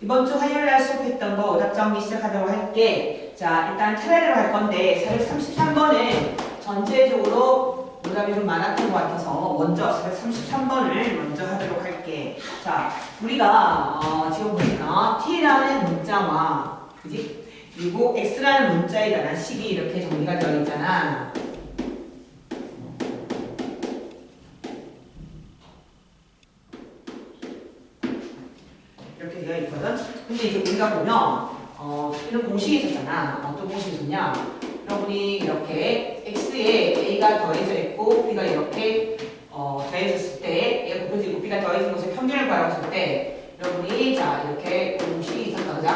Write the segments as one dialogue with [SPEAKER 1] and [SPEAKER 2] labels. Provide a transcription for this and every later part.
[SPEAKER 1] 이번 주 화요일 날 수업했던 거 오답 정리 시작하도록 할게. 자, 일단 차례대로 할 건데 433번은 전체적으로 오답이 좀 많았던 것 같아서 먼저 433번을 먼저 하도록 할게. 자, 우리가 지금 보니까 t라는 문자와 그지? 그리고 x라는 문자에 관한 식이 이렇게 정리가 되어 있잖아. 이렇게 되어 있거든. 근데 이제 우리가 보면 이런 공식이 있었잖아. 어떤 공식이 있었냐? 여러분이 이렇게 x에 a가 더해져 있고 b가 이렇게 더해졌을 때 얘가 곱해지고 b가 더해진 것의 평균을 구하라고 했을 때 여러분이 자 이렇게 공식이 있었던 거죠.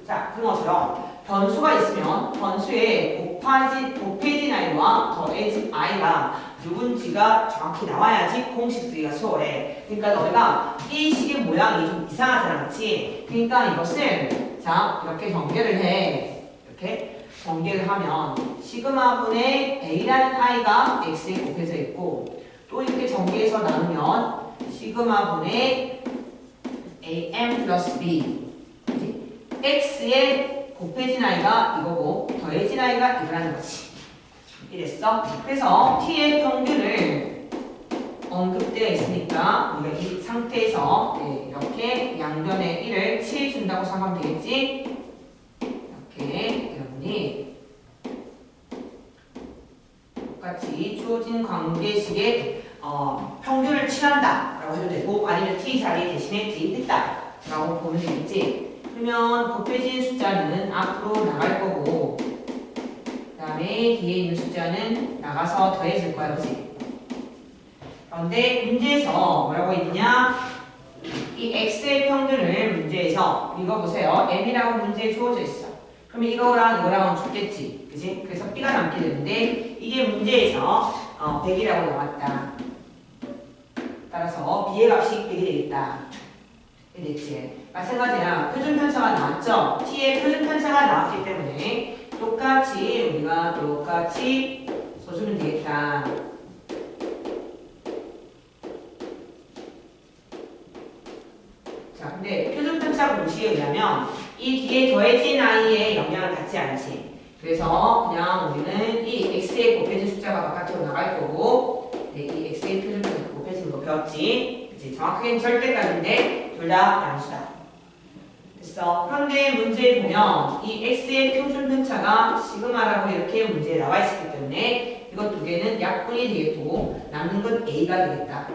[SPEAKER 1] 자, 그런 것처럼 변수가 있으면 변수에 곱해진 i와 더해진 i가 누군지가 정확히 나와야지 공식 쓰기가 수월해. 그러니까 너희가 이 식의 모양이 좀 이상하잖아, 그렇지? 그러니까 이것을 자 이렇게 전개를 해. 이렇게 전개를 하면 시그마분의 a라는 i가 x에 곱해져 있고 또 이렇게 전개해서 나누면 시그마분의 am 플러스 b x에 곱해진 i가 이거고 더해진 i가 이거라는 거지. 이랬어? 그래서 t의 평균을 언급되어 있으니까 우리가 이 상태에서 이렇게 양변의 1을 취해준다고 생각하면 되겠지? 이렇게 여러분이 똑같이 주어진 관계식의 평균을 칠한다 라고 해도 되고 아니면 t 자리에 대신에 대입했다 라고 보면 되겠지? 그러면 곱해진 숫자는 앞으로 나갈 거고 그 다음에 뒤에 있는 숫자는 나가서 더해질 거야, 그치? 그런데 문제에서 뭐라고 있냐? 이 x의 평균을 문제에서 읽어보세요. m이라고 문제에 주어져 있어. 그러면 이거랑은 죽겠지, 그치? 그래서 b가 남게 되는데 이게 문제에서 100이라고 나왔다. 따라서 b의 값이 100이 되겠다. 됐지? 마찬가지야. 표준편차가 나왔죠? t의 표준편차가 나왔기 때문에 우리가 똑같이 써주면 되겠다. 자, 근데 표준편차 공식에 의하면 이 뒤에 더해진 i의 영향을 받지 않지. 그래서 그냥 우리는 이 x의 곱해진 숫자가 바깥으로 나갈 거고 이 x의 표준편차 곱해진 거 배웠지? 그치? 정확하게는 절대값인데 둘 다 양수다. 됐어. 그런데 문제에 보면 이 x의 표준편차가 시그마라고 이렇게 문제에 나와 있었기 때문에 이것 두 개는 약분이 되겠고 남는 건 a가 되겠다.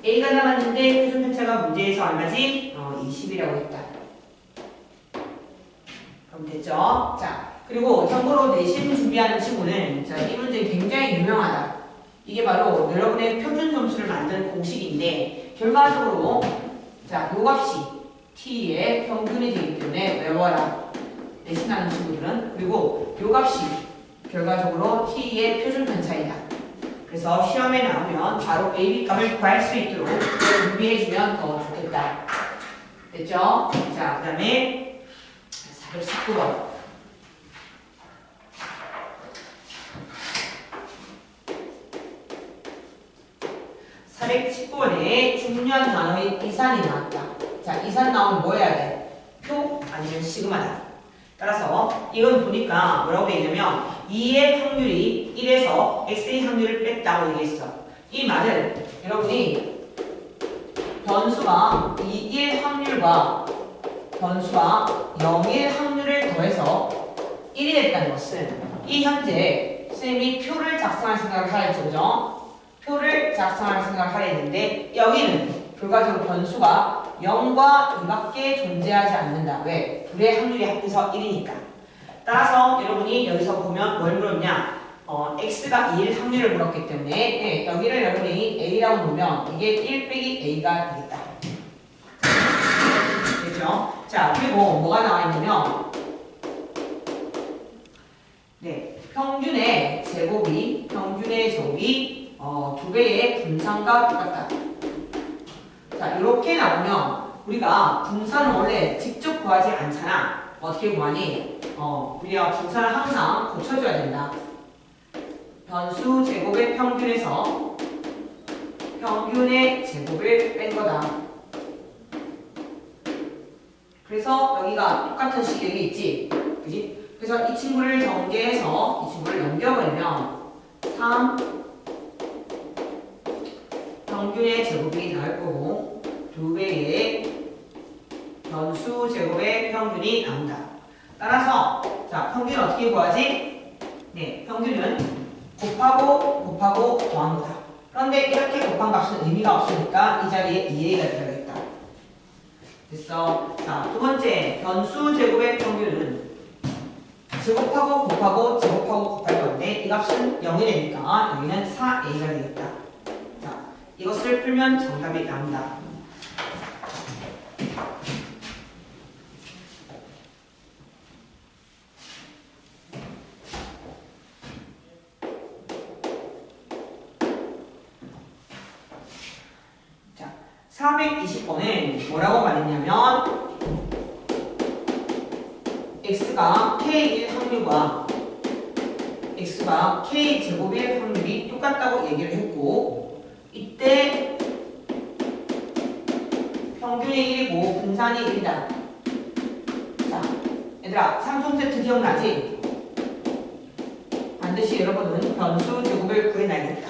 [SPEAKER 1] a가 남았는데 표준편차가 문제에서 얼마지? 20이라고 했다. 그럼 됐죠? 자, 그리고 참고로 내신 준비하는 친구는 자, 이 문제 굉장히 유명하다. 이게 바로 여러분의 표준 점수를 만드는 공식인데 결과적으로 자, 요 값이 t의 평균이 되기 때문에 외워라. 내신하는 친구들은. 그리고 요 값이 결과적으로 t의 표준편차이다. 그래서 시험에 나오면 바로 a, b 값을 구할 수 있도록 준비해주면 더 좋겠다. 됐죠? 자, 그 다음에 419번. (419번에) 중요한 단어인 이산이 나왔다. 자, 이산 나오면 뭐 해야 돼? 표 아니면 시그마다. 따라서 이건 보니까 뭐라고 되어 있냐면 2의 확률이 1에서 x의 확률을 뺐다고 얘기했어. 이 말은 여러분이 변수가 2일 확률과 변수가 0일 확률을 더해서 1이 됐다는 것은 이 현재 쌤이 표를 작성할 생각을 하라 했죠, 그죠? 표를 작성할 생각을 하라 했는데 여기는 결과적으로 변수가 0과 2밖에 존재하지 않는다. 왜? 둘의 확률이 합해서 1이니까. 따라서 여러분이 여기서 보면 뭘 물었냐? x가 2일 확률을 물었기 때문에 여기를 여러분이 a라고 놓으면 이게 1 빼기 a가 되겠다. 됐죠? 자, 그리고 뭐가 나와 있냐면 평균의 제곱이 두 배의 분산과 똑같다. 자, 이렇게 나오면 우리가 분산은 원래 직접 구하지 않잖아. 어떻게 구하니? 우리가 분산을 항상 고쳐줘야 된다. 변수 제곱의 평균에서 평균의 제곱을 뺀 거다. 그래서 여기가 똑같은 식이 여기 있지. 그지? 그래서 이 친구를 전개해서 이 친구를 넘겨버리면 3 평균의 제곱이 나올 거고 2배의 변수 제곱의 평균이 나온다. 따라서 자 평균은 어떻게 구하지? 네, 평균은 곱하고 더한 거다. 그런데 이렇게 곱한 값은 의미가 없으니까 이 자리에 2a가 들어가겠다. 됐어. 자, 두 번째 변수 제곱의 평균은 제곱하고 곱할 건데 이 값은 0이 되니까 여기는 4a가 되겠다. 자, 이것을 풀면 정답이 나온다. 자, 420번은 뭐라고 말했냐면 x가 k일 확률과 x가 k제곱일 확률이 똑같다고 얘기를 했고 이때 평균이 1이고 분산이 1이다. 자, 얘들아 상수 세트 기억나지? 반드시 여러분은 변수 제곱을 구해놔야겠다.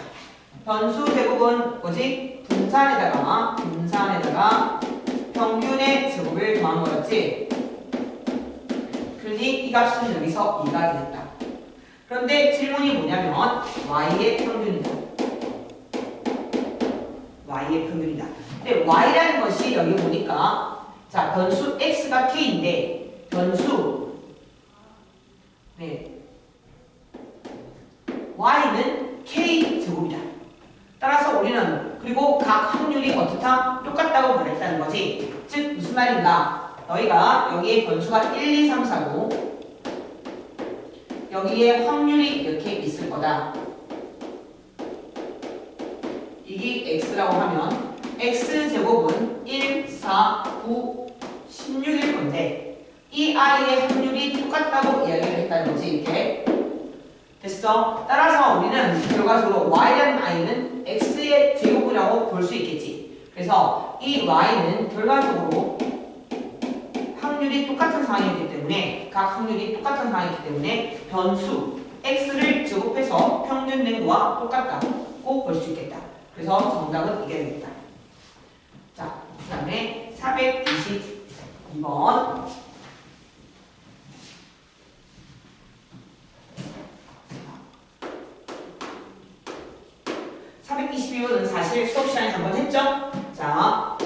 [SPEAKER 1] 변수 제곱은 뭐지? 분산에다가 평균의 제곱을 더한 거였지? 그러니 이 값은 여기서 2가 되겠다. 그런데 질문이 뭐냐면 y의 평균이다. y의 평균이다. 근데 y라는 것이 여기 보니까 자 변수 x가 k인데 변수 y는 k제곱이다. 따라서 우리는 그리고 각 확률이 어떻다? 똑같다고 말했다는 거지. 즉 무슨 말인가? 너희가 여기에 변수가 1, 2, 3, 4고 여기에 확률이 이렇게 있을 거다. 이게 x라고 하면 x제곱은 1, 4, 9, 16일 건데 이 i의 확률이 똑같다고 이야기를 했다는 거지. 이렇게 됐어? 따라서 우리는 결과적으로 y라는 i는 x의 제곱이라고 볼 수 있겠지. 그래서 이 y는 결과적으로 확률이 똑같은 상황이기 때문에 각 확률이 똑같은 상황이기 때문에 변수 x를 제곱해서 평균 낸 거와 똑같다고 볼 수 있겠다. 그래서 정답은 이게 되겠다. 자, 그 다음에 422번 422번은 사실 수업 시간에 한번 했죠? 자,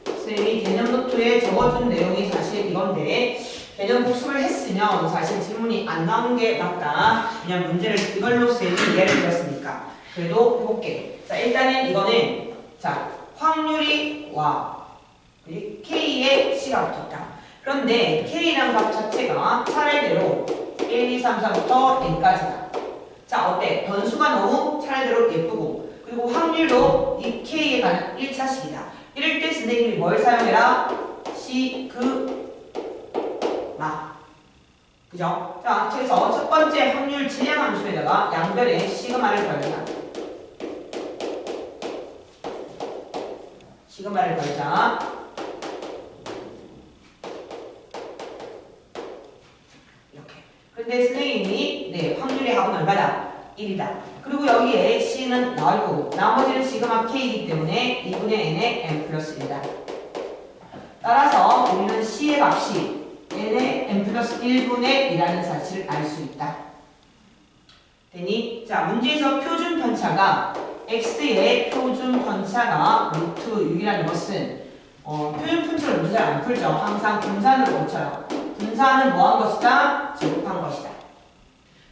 [SPEAKER 1] 선생님이 개념 노트에 적어준 내용이 사실 이건데 개념 복습을 했으면 사실 질문이 안 나온 게 맞다. 그냥 문제를 이걸로 선생님이 예를 들었으니까. 그래도 해볼게. 자, 일단은 이거는 자 확률이 와 k의 c가 붙었다. 그런데 k라는 값 자체가 차례대로 1, 2, 3, 4부터 n까지다. 자, 어때? 변수가 너무 차례대로 예쁘고 그리고 확률도 이 k에 관한 1차식이다. 이럴 때 선생님이 뭘 사용해라? 시그마. 그죠? 자, 그래서 첫 번째 확률 질량 함수에다가 양변에 시그마를 걸자. 시그마를 걸자. 이렇게. 근데 선생님이 확률의 합은 얼마다? 1이다. 그리고 여기에 C는 나올 거고 나머지는 시그마 K이기 때문에 2분의 N의 N 플러스 1이다. 따라서 우리는 C의 값이 N의 N 플러스 1분의 1이라는 사실을 알 수 있다. 되니? 자, 문제에서 표준 편차가 X의 표준 편차가 루트 6이라는 것은 표준 편차를 문제를 안 풀죠. 항상 분산으로 고쳐요. 분산은 뭐한 것이다? 제곱한 것이다.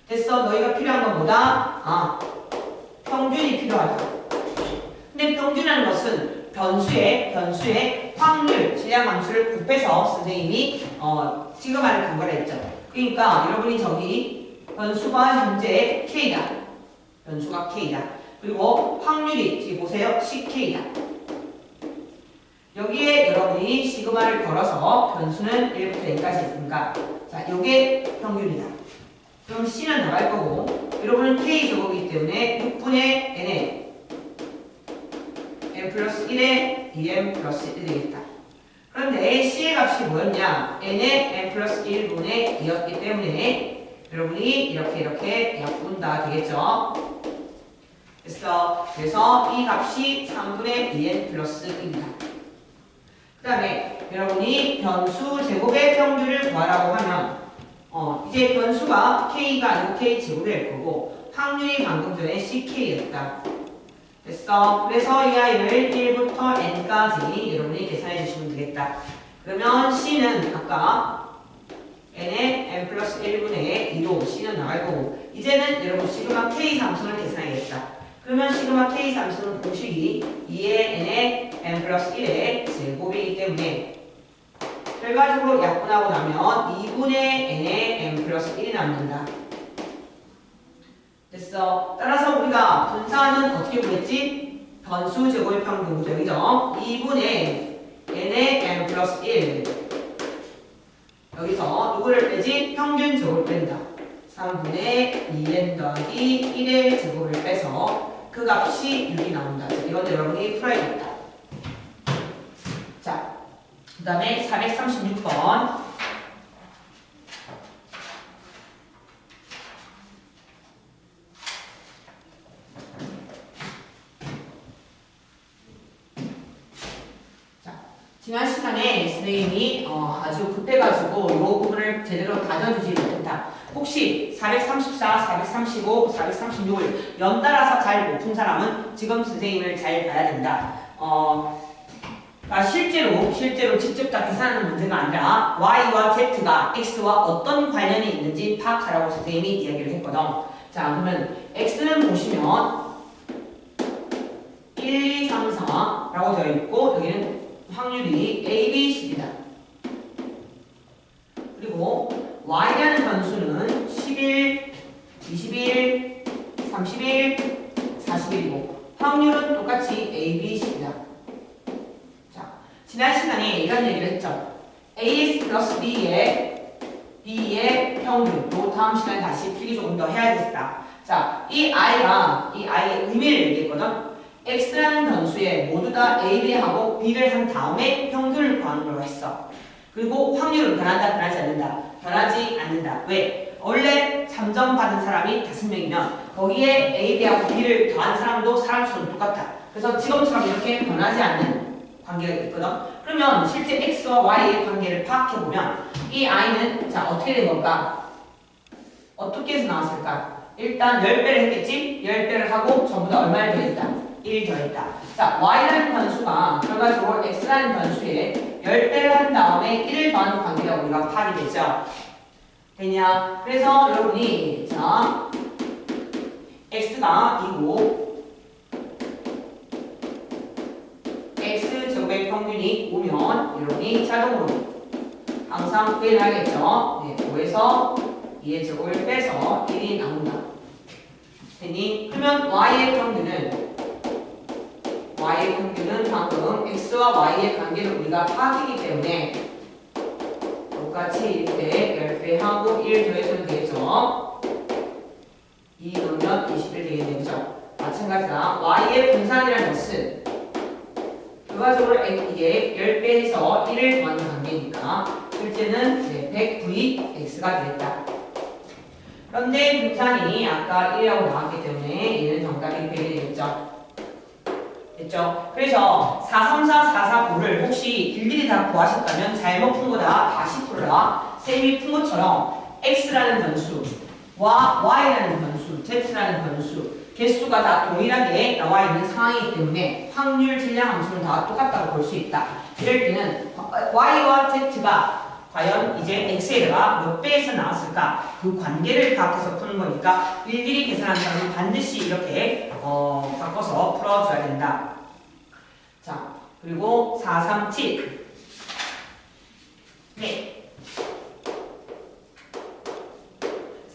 [SPEAKER 1] 됐어. 너희가 필요한 건 뭐다? 평균이 필요하다. 근데 평균이라는 것은 변수의 확률, 질량 함수를 곱해서 선생님이 시그마를 간 거라 했죠. 그러니까 여러분이 저기 변수가 현재 K다. 변수가 K다. 그리고 확률이 지금 보세요. CK다. 여기에 여러분이 시그마를 걸어서 변수는 1부터 n까지 있으니까 자, 요게 평균이다. 그럼 C는 나갈 거고 여러분은 K제곱이기 때문에 6분의 N에 N 플러스 1에 2M 플러스 1이 되겠다. 그런데 C의 값이 뭐였냐? n의 n 플러스 1분의 2였기 때문에 여러분이 이렇게 약분다 되겠죠? 그래서 이 값이 3분의 2n 플러스 1이다. 그 다음에 여러분이 변수 제곱의 평균을 구하라고 하면 이제 변수가 k가 아니고 k제곱이 될 거고 확률이 방금 전에 ck였다. 됐어. 그래서 이 아이를 1부터 n까지 여러분이 계산해 주시면 되겠다. 그러면 c는 아까 n의 n 플러스 1분의 2로 c는 나갈 거고 이제는 여러분 시그마 k 함수를 계산하겠다. 그러면 시그마 k 함수는 공식이 2의 n의 n 플러스 1의 제곱이기 때문에 결과적으로 약분하고 나면 2분의 n의 n 플러스 1이 남는다. 됐어. 따라서 우리가 분사는 어떻게 구했지? 변수 제곱의 평균 구조이죠. 2분의 n의 n 플러스 1 여기서 누구를 빼지? 평균 제곱을 뺀다. 3분의 2n 더하기 1의 제곱을 빼서 그 값이 6이 나온다. 이건 여러분이 풀어야겠다. 자, 그 다음에 436번. 지난 시간에 선생님이 아주 급해가지고 이 부분을 제대로 다져주지 못했다. 혹시 434, 435, 436을 연달아서 잘 못 푼 사람은 지금 선생님을 잘 봐야 된다. 실제로 직접 다 계산하는 문제가 아니라 y와 z가 x와 어떤 관련이 있는지 파악하라고 선생님이 이야기를 했거든. 자, 그러면 x는 보시면 1, 2, 3, 4라고 되어 있고 여기는 확률이 A, B, C이다. 그리고 Y라는 변수는 11, 21, 31, 41이고 확률은 똑같이 A, B, C이다. 자, 지난 시간에 이런 얘기를 했죠. AS 플러스 B의 평균도 다음 시간에 다시 필기 조금 더 해야겠다. 자, 이 I의 의미를 얘기했거든. x라는 변수에 모두 다 a, b하고 b를 한 다음에 평균을 구하는 걸로 했어. 그리고 확률은 변한다, 변하지 않는다. 변하지 않는다. 왜? 원래 3점 받은 사람이 5명이면 거기에 a, b하고 b를 더한 사람도 사람 수는 똑같다. 그래서 지금처럼 이렇게 변하지 않는 관계가 있거든. 그러면 실제 x와 y의 관계를 파악해보면 이 i는 자 어떻게 된 걸까? 어떻게 해서 나왔을까? 일단 10배를 했겠지? 10배를 하고 전부 다 얼마를 더했다? 1 더했다. 자, y라는 변수가 결과적으로 x라는 변수에 10배를 한 다음에 1을 더하는 관계가 우리가 파악이 되죠. 되냐? 그래서 여러분이 자 x가 2고 x제곱의 평균이 5면 여러분이 자동으로 항상 구해를 하겠죠. 네, 5에서 2의 제곱을 빼서 1이 나온다. 되니? 그러면 y의 평균은 방금 x와 y의 관계를 우리가 파악이기 때문에 똑같이 이렇게 10배 하고 1 더해주면 되겠죠. 2 넣으면 21 되겠죠. 마찬가지다. y의 분산이라는 것은 결과적으로 이게 10배 해서 1을 더하는 관계니까 실제는 109이 x가 되겠다. 그런데 분산이 아까 1이라고 나왔기 때문에 얘는 정답이 100이 되겠죠. 됐죠? 그래서 434, 445를 혹시 일일이 다 구하셨다면 잘못 푼 거다 다시 풀어라. 쌤이 푼 것처럼 x라는 변수와 y라는 변수, z라는 변수 개수가 다 동일하게 나와 있는 상황이기 때문에 확률 질량 함수는 다 똑같다고 볼 수 있다. 이럴 때는 y와 z가 과연 이제 x에다가 몇 배에서 나왔을까? 그 관계를 파악해서 푸는 거니까 일일이 계산하는 사람은 반드시 이렇게 바꿔서 풀어줘야 된다. 자, 그리고 437. 네.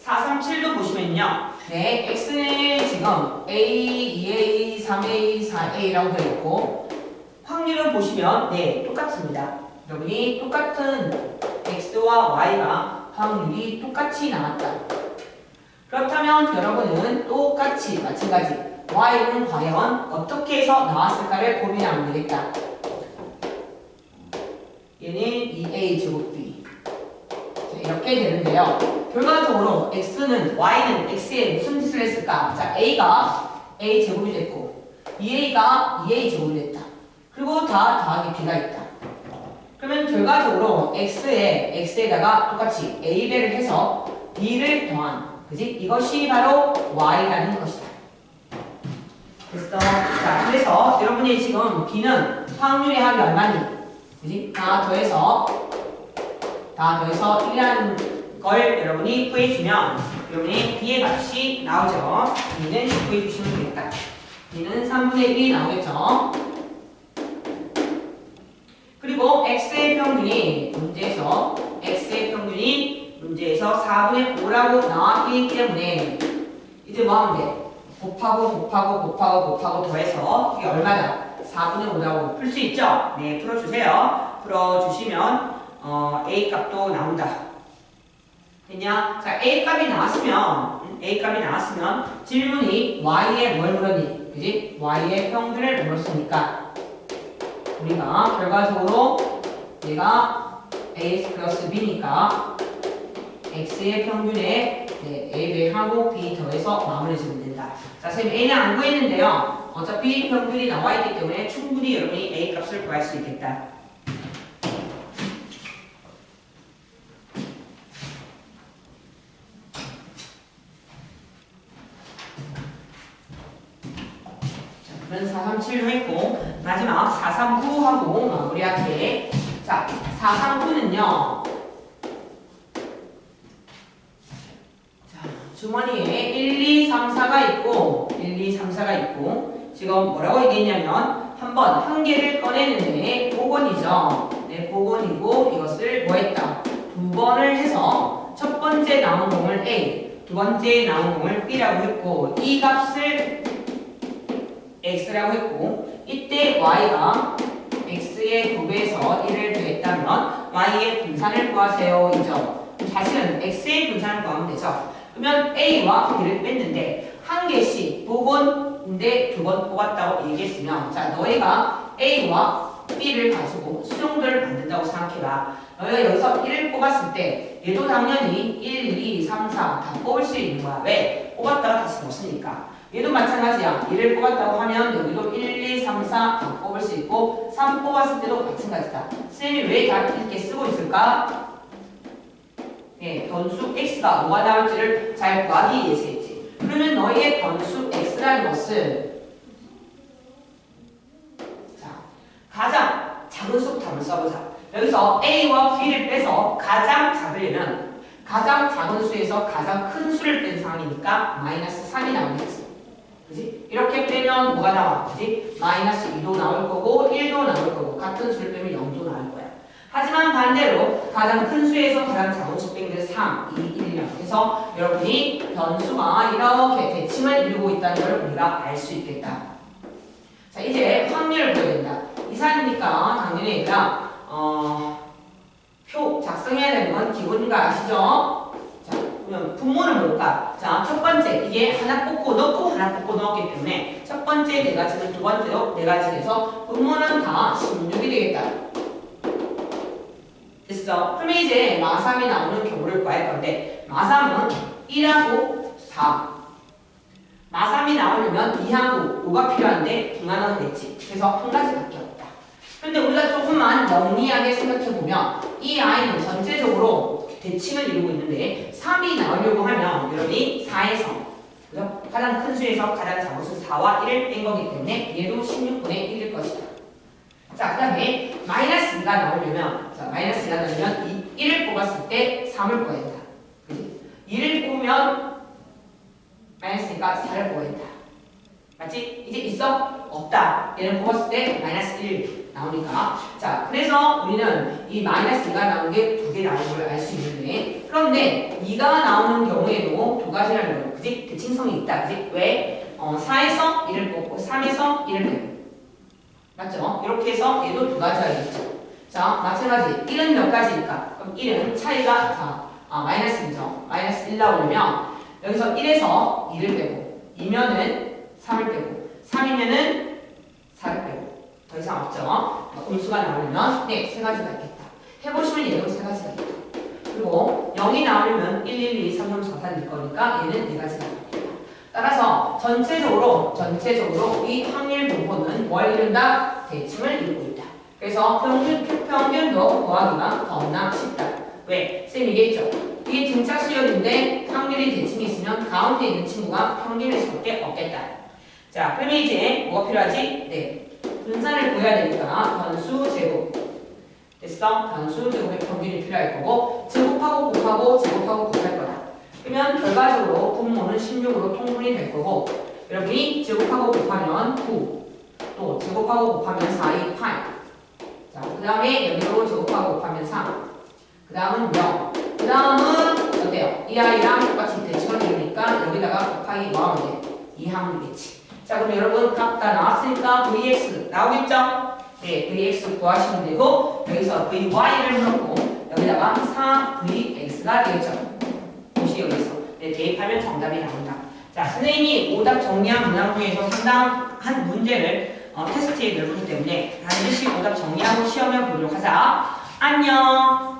[SPEAKER 1] 437도 보시면요. 네, x는 지금 A, 2A, 3A, 4A라고 되어 있고 확률을 보시면 네, 똑같습니다. 여러분이 똑같은 x와 y가 확률이 똑같이 나왔다. 그렇다면 여러분은 똑같이 마찬가지 y는 과연 어떻게 해서 나왔을까를 고민하면 되겠다. 얘는 2a 제곱 b. 자, 이렇게 되는데요. 결과적으로 x는 y는 x에 무슨 짓을 했을까? 자, a가 a 제곱이 됐고 2a가 2a 제곱이 됐다. 그리고 다 더하기 b가 있다. 그러면 결과적으로 x에다가 똑같이 a배를 해서 b를 더한, 그지? 이것이 바로 y라는 것이다. 됐어. 자, 그래서 여러분이 지금 b는 확률의 합이 얼마니? 그지? 다 더해서 1이라는 걸 여러분이 구해주면 여러분이 b의 값이 나오죠. b는 구해주시면 되겠다. b는 3분의 1이 나오겠죠. 그리고 x의 평균이 문제에서 4분의 5라고 나왔기 때문에 이제 뭐 하면 돼? 곱하고 더해서 이게 얼마다? 4분의 5라고 풀 수 있죠? 네, 풀어주세요. 풀어주시면 a 값도 나온다. 됐냐? 자, a 값이 나왔으면 질문이 y에 뭘 물었니? 그지? y의 평균을 물었으니까 우리가 결과적으로 얘가 ax 플러스 b니까 x의 평균에 a배하고 b 더해서 마무리 지으면 된다. 자, 선생님 a는 안 구했는데요. 어차피 평균이 나와 있기 때문에 충분히 여러분이 a 값을 구할 수 있겠다. 자, 그러면 437로 했고 마지막 439하고 마무리할게. 자, 439는요. 주머니에 1, 2, 3, 4가 있고 지금 뭐라고 얘기했냐면 한 개를 꺼내는데 복원이죠. 네, 복원이고 이것을 뭐 했다? 두 번을 해서 첫 번째 나온 공을 A, 두 번째 나온 공을 B라고 했고 이 값을 X라고 했고 이때 Y가 X의 2배에서 1을 더했다면 Y의 분산을 구하세요. 이죠. 사실은 X의 분산을 구하면 되죠. 그러면 A와 B를 뺐는데 한 개씩 복원인데 두 번 뽑았다고 얘기했으면 자, 너희가 A와 B를 가지고 수용도를 만든다고 생각해봐. 너희가 여기서 1을 뽑았을 때 얘도 당연히 1, 2, 3, 4 다 뽑을 수 있는 거야. 왜? 뽑았다가 다시 못 쓰니까. 얘도 마찬가지야. 1을 뽑았다고 하면 여기도 1, 2, 3, 4 다 뽑을 수 있고 3 뽑았을 때도 마찬가지다. 선생님이 왜 다 이렇게 쓰고 있을까? 예, 변수 x가 뭐가 나올지를 잘 구하기 위해서겠지. 그러면 너희의 변수 x라는 것은 자, 가장 작은 수답을 써보자. 여기서 a와 b를 빼서 가장 작으려면 가장 작은 수에서 가장 큰 수를 뺀 상황이니까 마이너스 3이 나오겠지. 그지? 이렇게 빼면 뭐가 나와? 그지? 마이너스 2도 나올 거고 1도 나올 거고 같은 수를 빼면 0도 나올 거야. 하지만 반대로 가장 큰 수에서 가장 작은 수 뺀 게 3, 2, 1, 0 그래서 여러분이 변수가 이렇게 대칭을 이루고 있다는 걸 우리가 알 수 있겠다. 자, 이제 확률을 보여야 된다. 이산이니까 당연히 얘들아 표 작성해야 되는 건 기본인 거 아시죠? 자, 그러면 분모는 뭘까? 자, 첫 번째 이게 하나 뽑고 넣고 하나 뽑고 넣었기 때문에 첫 번째 네 가지는 두 번째로 네 가지에서 분모는 다 16이 되겠다. 됐어. 그러면 이제 마3이 나오는 경우를 구할 건데 마3은 1하고 4 마3이 나오려면 2하고 5가 필요한데 불가능은 됐지. 그래서 한 가지밖에 없다. 그런데 우리가 조금만 영리하게 생각해보면 이 아이는 전체적으로 대칭을 이루고 있는데 3이 나오려고 하면 여러분이 4에서 그죠? 가장 큰 수에서 가장 작은 수 4와 1을 뺀 거기 때문에 얘도 16분의 1일 것이다. 자, 그 다음에 마이너스 2가 나오려면 자, 마이너스 2가 나오려면 1을 뽑았을 때 3을 뽑아야 된다. 그치? 2를 뽑으면 마이너스 2가 4를 뽑아야 된다. 맞지? 이제 있어? 없다. 얘를 뽑았을 때 마이너스 1 나오니까 자, 그래서 우리는 이 마이너스 2가 나오는 게 두 개 나오는 걸 알 수 있는데 그런데 2가 나오는 경우에도 두 가지라는 거예요. 그치? 대칭성이 있다. 그치? 왜? 4에서 1을 뽑고 3에서 1을 빼고 맞죠? 이렇게 해서 얘도 두 가지가 있죠. 자, 마찬가지 1은 몇 가지일까? 그럼 1은 차이가 자, 마이너스 2죠. 마이너스 1 나오려면 여기서 1에서 2를 빼고 2면은 3을 빼고 3이면은 4를 빼고 더 이상 없죠. 음수가 나오려면 네, 세 가지가 있겠다. 해보시면 얘도 세 가지가 있다. 그리고 0이 나오려면 1, 1, 2, 3, 3, 4, 4일 거니까 얘는 네 가지가 있다. 따라서 전체적으로 이 확률 분포는 뭘 이룬다? 대칭을 이루고 있다. 그래서 평균도 구하기가 겁나 쉽다. 왜? 쌤 얘기했죠. 이게 등차 수열인데 확률이 대칭이 있으면 가운데 있는 친구가 평균일 수밖에 없겠다. 자, 그러면 이제 뭐가 필요하지? 네, 분산을 구해야 되니까 변수 제곱. 됐어? 변수 제곱의 평균이 필요할 거고 제곱하고 곱할 거다. 그러면 결과적으로 분모는 16으로 통분이 될 거고 여러분이 제곱하고 곱하면 9, 또 제곱하고 곱하면 4, 2, 8. 자, 그 다음에 여기로 제곱하고 곱하면 3. 그 다음은 0. 그 다음은 어때요? 이 아이랑 똑같이 대칭을 이루니까 여기다가 곱하기 뭐 하면 돼? 2 하면 되겠지. 자, 그럼 여러분 값 다 나왔으니까 vx 나오겠죠? 네, vx 구하시면 되고 여기서 vy를 물었고 여기다가 4vx가 되겠죠? 혹시 여기서 네, 대입하면 정답이 나온다. 자, 선생님이 오답 정리한 문항 중에서 상당한 문제를 테스트에 내주기 때문에 반드시 오답 정리하고 시험해 보도록 하자. 안녕!